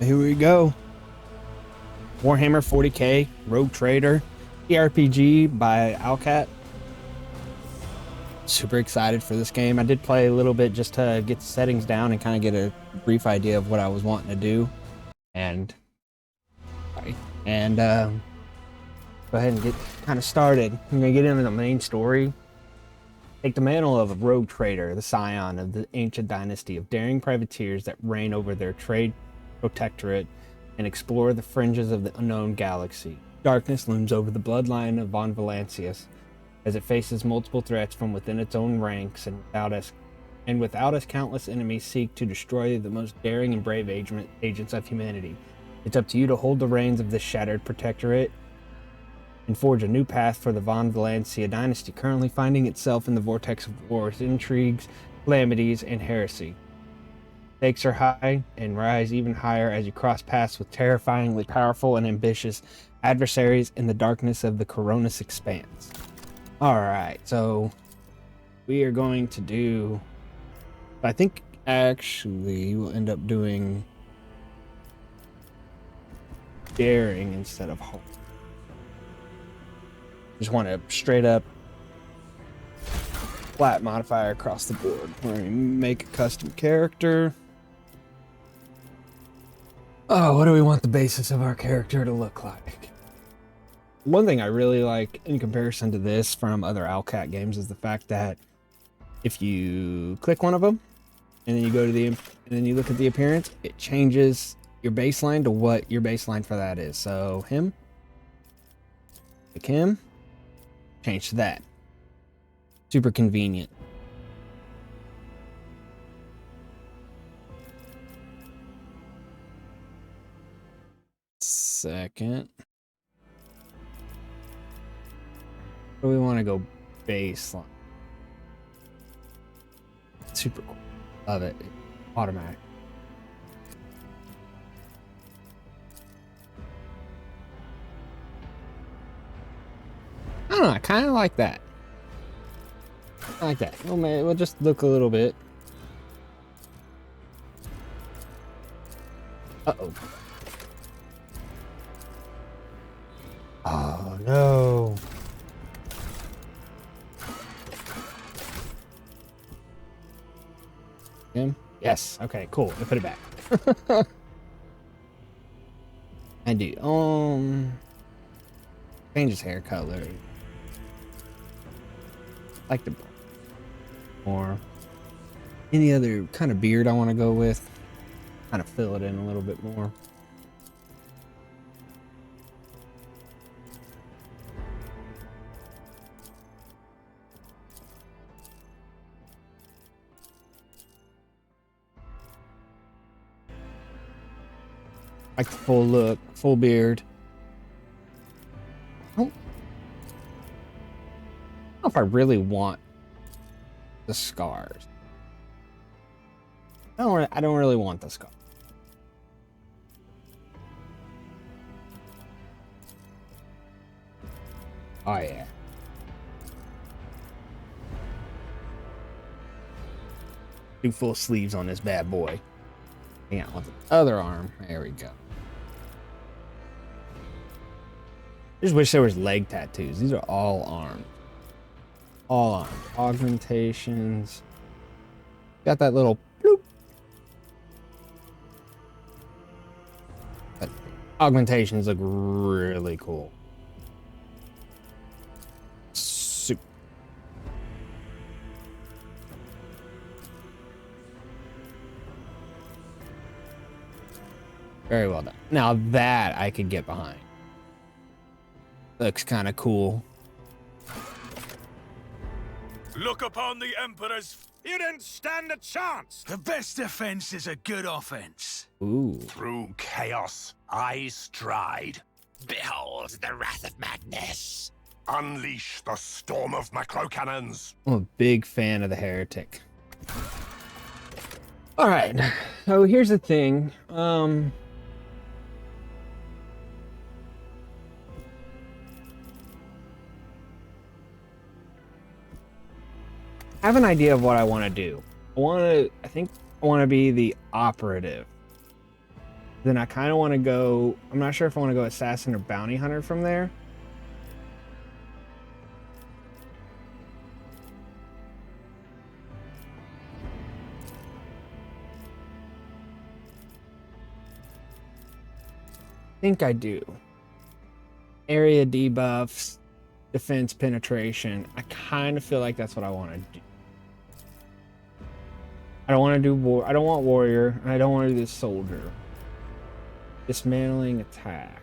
Here we go. Warhammer 40k, Rogue Trader, TRPG by Alcat. Super excited for this game. I did play a little bit just to get the settings down and kind of get a brief idea of what I was wanting to do. And go ahead and get kind of started. I'm going to get into the main story. Take the mantle of a rogue trader, the scion of the ancient dynasty of daring privateers that reign over their trade protectorate and explore the fringes of the unknown galaxy. Darkness looms over the bloodline of von Valancius as it faces multiple threats from within its own ranks, and without us countless enemies seek to destroy the most daring and brave agents of humanity. It's up to you to hold the reins of this shattered protectorate and forge a new path for the von Valancia dynasty, currently finding itself in the vortex of wars, intrigues, calamities, and heresy. Stakes are high and rise even higher as you cross paths with terrifyingly powerful and ambitious adversaries in the darkness of the Koronus Expanse. Alright, so we are going to do... I think actually we'll end up doing daring instead of hope. Just want to straight up flat modifier across the board. We're going to make a custom character. Oh, what do we want the basis of our character to look like? One thing I really like in comparison to this from other Alcat games is the fact that if you click one of them and then you go to and then you look at the appearance, it changes your baseline to what your baseline for that is. So him, pick him, change to that. Super convenient. Second. So we want to go baseline. Super cool. Love it. Automatic. I don't know, I kind of like that. I like that. Oh man, we'll just look a little bit. Uh-oh. Oh no. Him? Yes. Okay, cool. I put it back. I do. Change his hair color. Like the or any other kind of beard I want to go with. Kind of fill it in a little bit more. Like the full look, full beard. I don't know if I really want the scars. I don't really want the scars. Oh yeah. Do full sleeves on this bad boy. Yeah, with the other arm. There we go. I just wish there was leg tattoos. These are all armed. All armed. Augmentations. Got that little bloop. But augmentations look really cool. Super. Very well done. Now that I could get behind. Looks kind of cool. Look upon the Emperor's... You didn't stand a chance! The best defense is a good offense. Ooh. Through chaos, I stride. Behold the wrath of madness. Unleash the storm of macro cannons. I'm a big fan of the heretic. All right. So here's the thing. I have an idea of what I want to do. I think I want to be the operative. Then I kind of want to go, I'm not sure if I want to go assassin or bounty hunter from there. I think I do. Area debuffs, defense penetration. I kind of feel like that's what I want to do. I don't want to do war. I don't want warrior. And I don't want to do this soldier. Dismantling attack.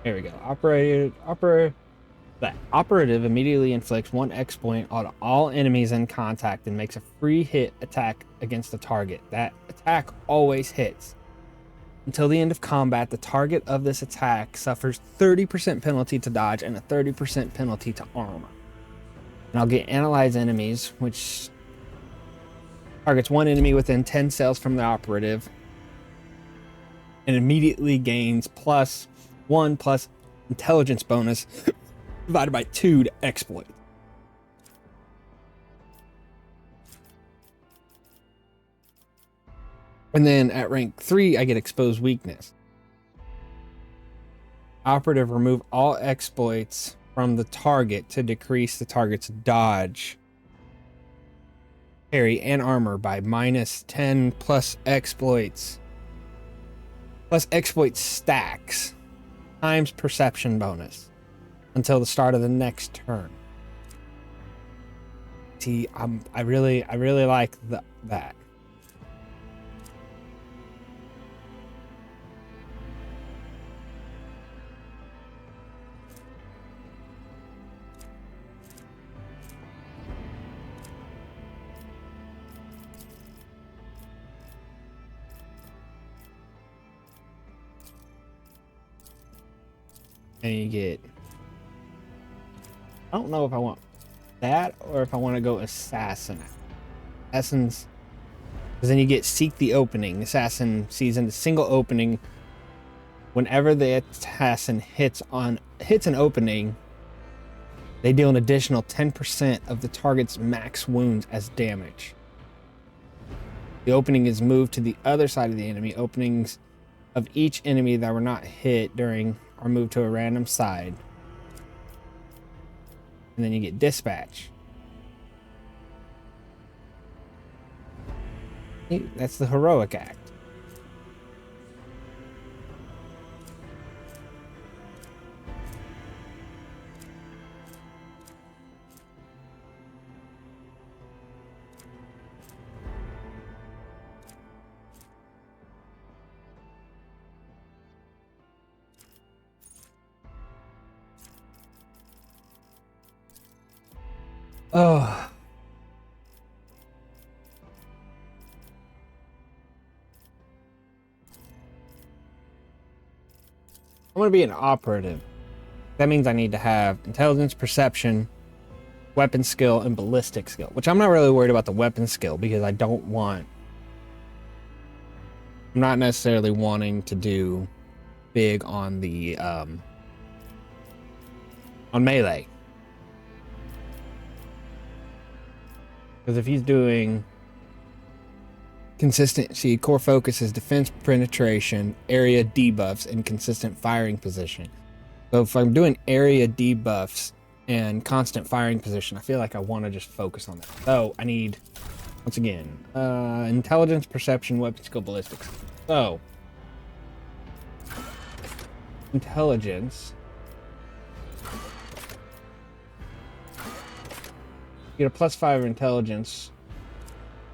There we go. Operative immediately inflicts 1 X point on all enemies in contact and makes a free hit attack against the target. That attack always hits. Until the end of combat, the target of this attack suffers 30% penalty to dodge and a 30% penalty to armor. And I'll get analyze enemies, which targets 1 enemy within 10 cells from the operative and immediately gains +1 plus intelligence bonus divided by 2 to exploit. And then at rank 3, I get exposed weakness. Operative remove all exploits from the target to decrease the target's dodge, parry, and armor by -10 plus exploits stacks times perception bonus until the start of the next turn. See, I really like that. And you get, I don't know if I want that or if I want to go assassin. Assassins, because then you get seek the opening. Assassin sees in a single opening. Whenever the assassin hits an opening, they deal an additional 10% of the target's max wounds as damage. The opening is moved to the other side of the enemy. Openings of each enemy that were not hit during are moved to a random side. And then you get dispatch. That's the heroic act. Oh. I'm going to be an operative. That means I need to have intelligence, perception, weapon skill, and ballistic skill, which I'm not really worried about the weapon skill because I'm not necessarily wanting to do big on the, on melee. Because if he's doing consistency, core focus is defense penetration, area debuffs, and consistent firing position. So if I'm doing area debuffs and constant firing position, I feel like I want to just focus on that. So I need, once again, intelligence, perception, weapon skill, ballistics. So intelligence. Get a +5 intelligence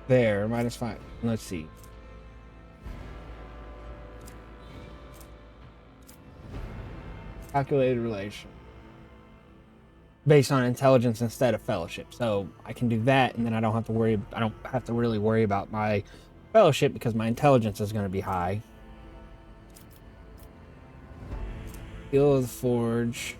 there, -5. Let's see. Calculated relation. Based on intelligence instead of fellowship. So I can do that, and then I don't have to really worry about my fellowship because my intelligence is going to be high. Skill of the Forge.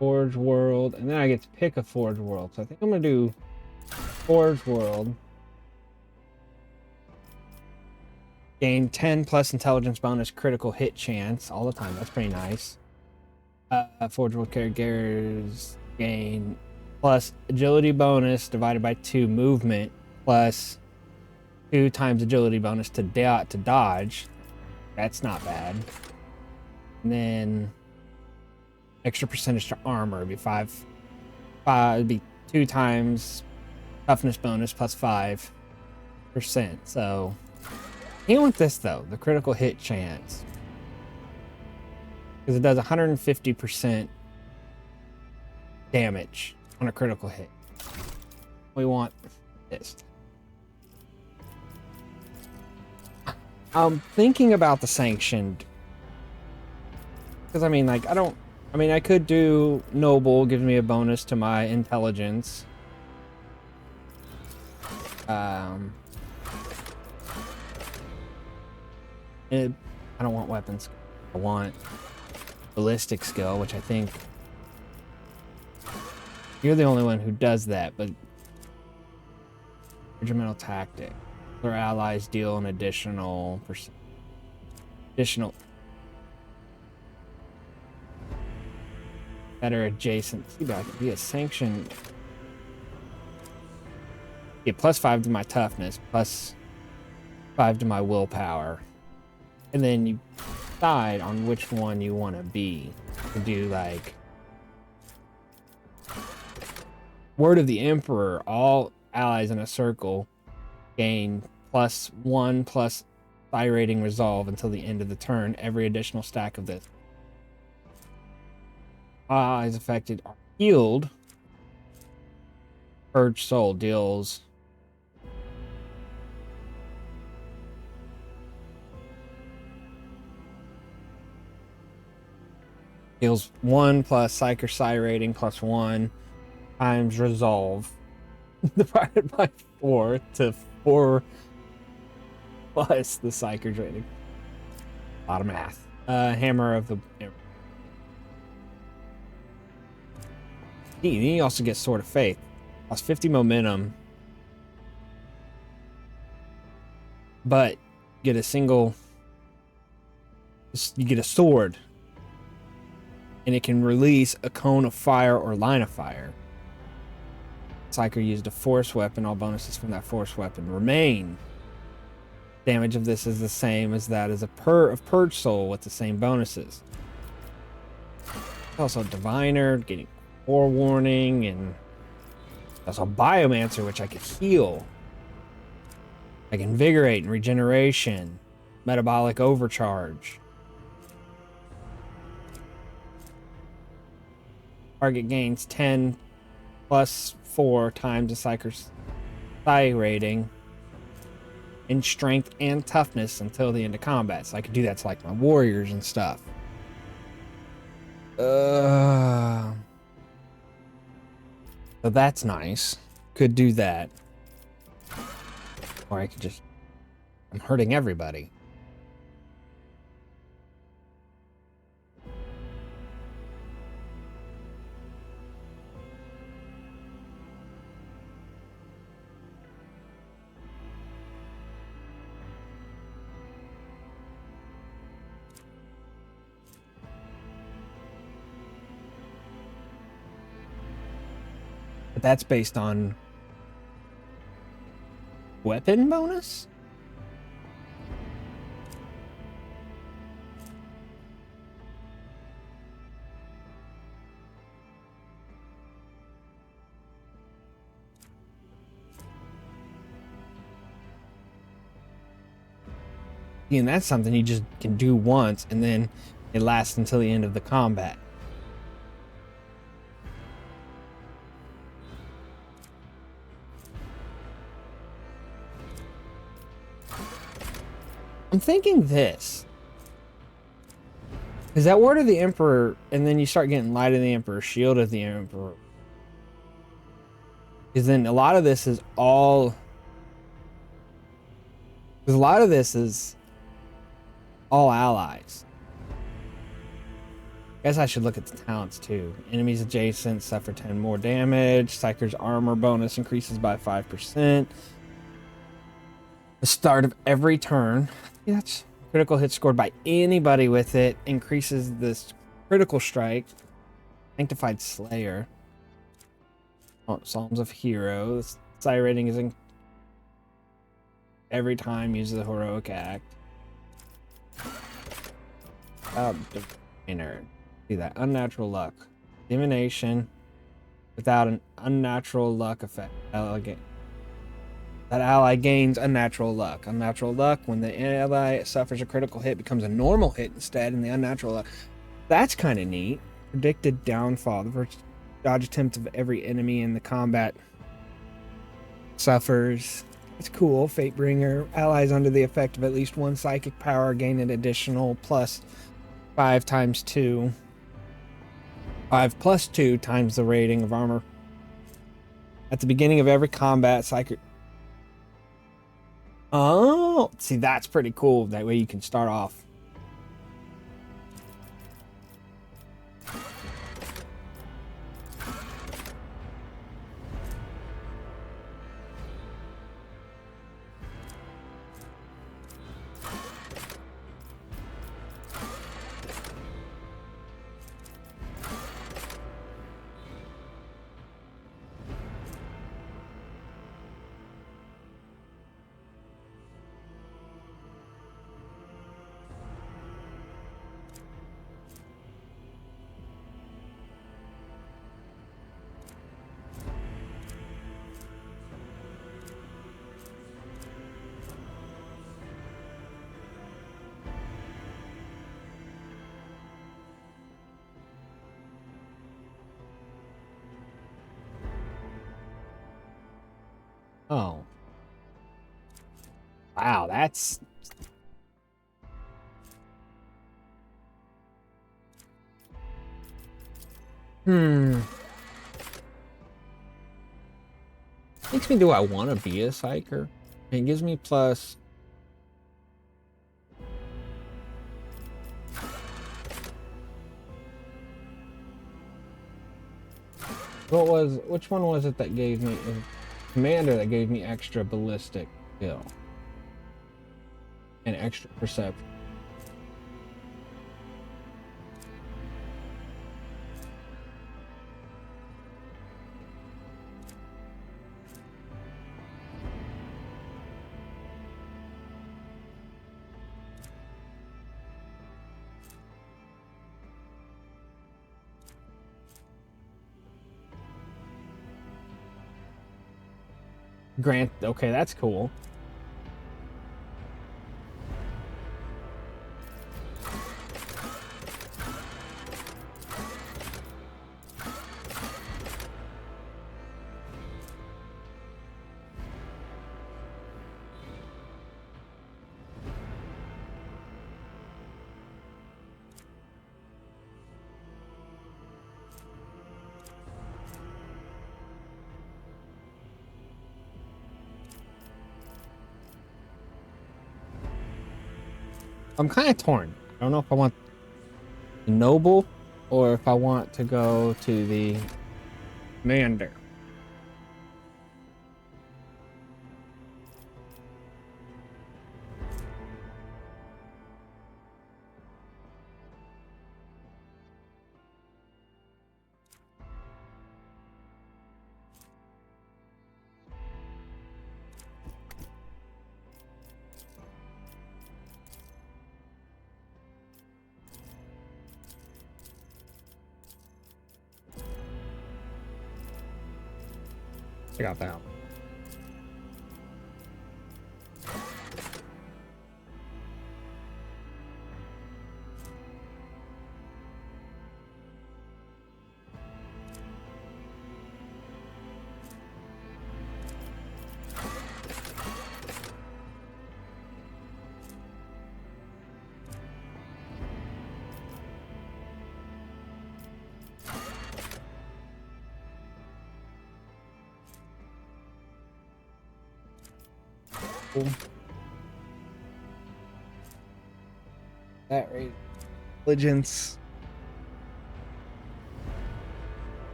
Forge World, and then I get to pick a Forge World. So I think I'm gonna do Forge World. Gain 10 plus intelligence bonus critical hit chance all the time. That's pretty nice. Forge World characters gain plus agility bonus divided by 2 movement plus 2 times agility bonus to dodge. That's not bad. And then extra percentage to armor. It'd be 5. It'd be 2 times toughness bonus plus 5%. So I want this though, the critical hit chance. Because it does 150% damage on a critical hit. We want this. I'm thinking about the sanctioned. Because I mean, like, I could do noble, gives me a bonus to my intelligence. I don't want weapons. I want ballistic skill, which I think you're the only one who does that, but regimental tactic. Their allies deal an additional that are adjacent. See, but I could be a sanctioned. Get +5 to my toughness, +5 to my willpower. And then you decide on which one you want to be. To do like Word of the Emperor, all allies in a circle gain +1 plus psi rating resolve until the end of the turn. Every additional stack of this. Allies affected are healed. Purge Soul deals Deals 1 plus psyker psi rating plus 1 times resolve divided by 4 to 4 plus the psyker's rating. A lot of math. Hammer of the. Then you also get Sword of Faith. Plus 50 momentum. But you get a single. You get a sword. And it can release a cone of fire or line of fire. Psyker used a force weapon. All bonuses from that force weapon remain. Damage of this is the same as that as of Purge Soul with the same bonuses. Also Diviner, getting forewarning, and also Biomancer, which I could heal. Like Invigorate and Regeneration. Metabolic Overcharge. Target gains 10 plus 4 times the psyker's psi rating in strength and toughness until the end of combat. So I could do that to like my warriors and stuff. So that's nice. Could do that. Or I could just... I'm hurting everybody. But that's based on weapon bonus? And that's something you just can do once and then it lasts until the end of the combat. I'm thinking this. Is that Word of the Emperor, and then you start getting Light of the Emperor, Shield of the Emperor. Because then a lot of this is all... Because a lot of this is all allies. Guess I should look at the talents too. Enemies adjacent suffer 10 more damage. Psyker's armor bonus increases by 5%. The start of every turn. Yeah, that's critical hit scored by anybody with it. Increases this critical strike. Sanctified Slayer. Oh, Psalms of Heroes. Psi rating is in every time uses a heroic act. Diviner. See that unnatural luck. Divination without an unnatural luck effect. That ally gains unnatural luck. Unnatural luck, when the ally suffers a critical hit, becomes a normal hit instead, and the unnatural luck. That's kind of neat. Predicted downfall. The first dodge attempt of every enemy in the combat suffers. It's cool. Fatebringer. Allies under the effect of at least one psychic power gain an additional plus 5 times 2. 5 plus 2 times the rating of armor. At the beginning of every combat, psychic. Oh, see, that's pretty cool. That way you can start off. Oh. Wow, that's... Makes me, do I want to be a psyker? It gives me plus... which one was it that gave me... Commander that gave me extra ballistic skill. And extra perception. Grant, okay, that's cool. I'm kind of torn. I don't know if I want the noble or if I want to go to the commander. I got that. Cool. That rate. Intelligence.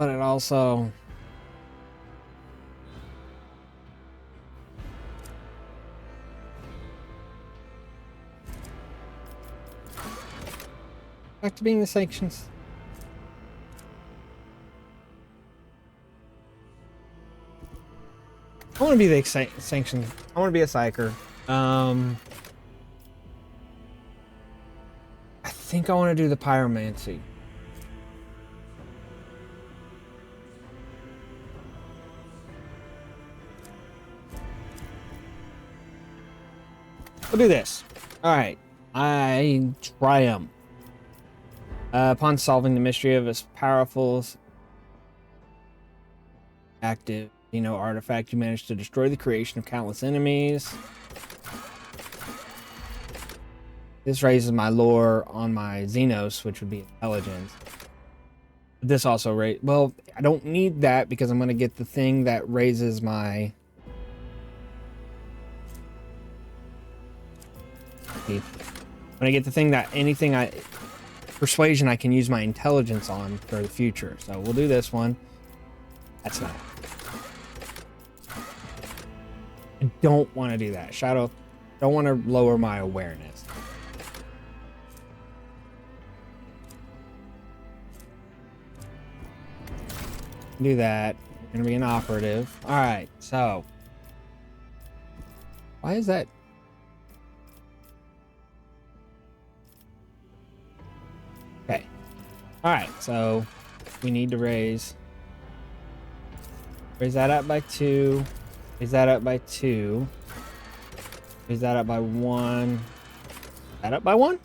But it also... Back to being the sanctions. I want to be the sanctions. I want to be a psyker. I think I want to do the pyromancy. We'll do this. All right. I triumph. Upon solving the mystery of this powerful active artifact, you managed to destroy the creation of countless enemies. This raises my lore on my xenos, which would be intelligence. This also well, I don't need that because I'm going to get the thing that raises my... When I get the thing that persuasion I can use my intelligence on for the future. So we'll do this one. That's not... I don't want to do that. Shadow, don't want to lower my awareness. Do that. I'm gonna be an operative. All right, so why is that? Okay. All right, so we need to raise that up by 2. Raise that up by 2. Raise that up by 1. That up by 1?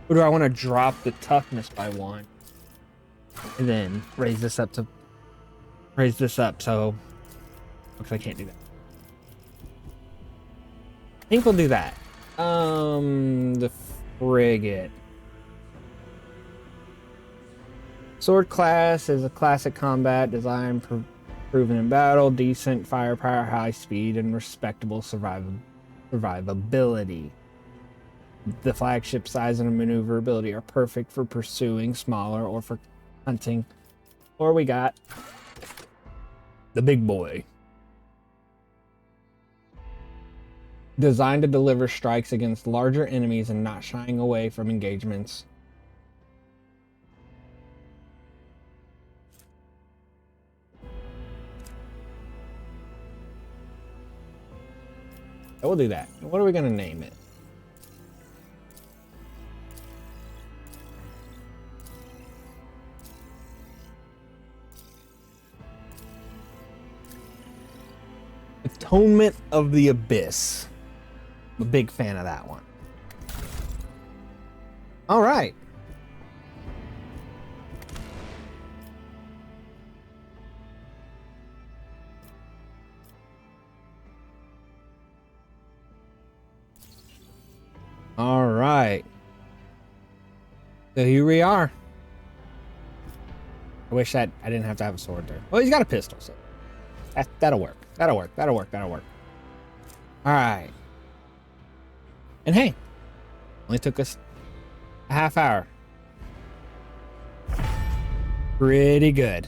Or do I want to drop the toughness by 1? And then raise this up to... Raise this up, so... Looks like I can't do that. I think we'll do that. The frigate. Sword class is a classic combat design proven in battle, decent firepower, high speed, and respectable survivability. The flagship size and maneuverability are perfect for pursuing smaller or for hunting. Or we got the big boy. Designed to deliver strikes against larger enemies and not shying away from engagements. So we'll do that. What are we going to name it? Atonement of the Abyss. I'm a big fan of that one. All right. All right. So here we are. I wish that I didn't have to have a sword there. Well, he's got a pistol, so that'll work. That'll work. That'll work. That'll work. All right. And hey, only took us a half hour. Pretty good.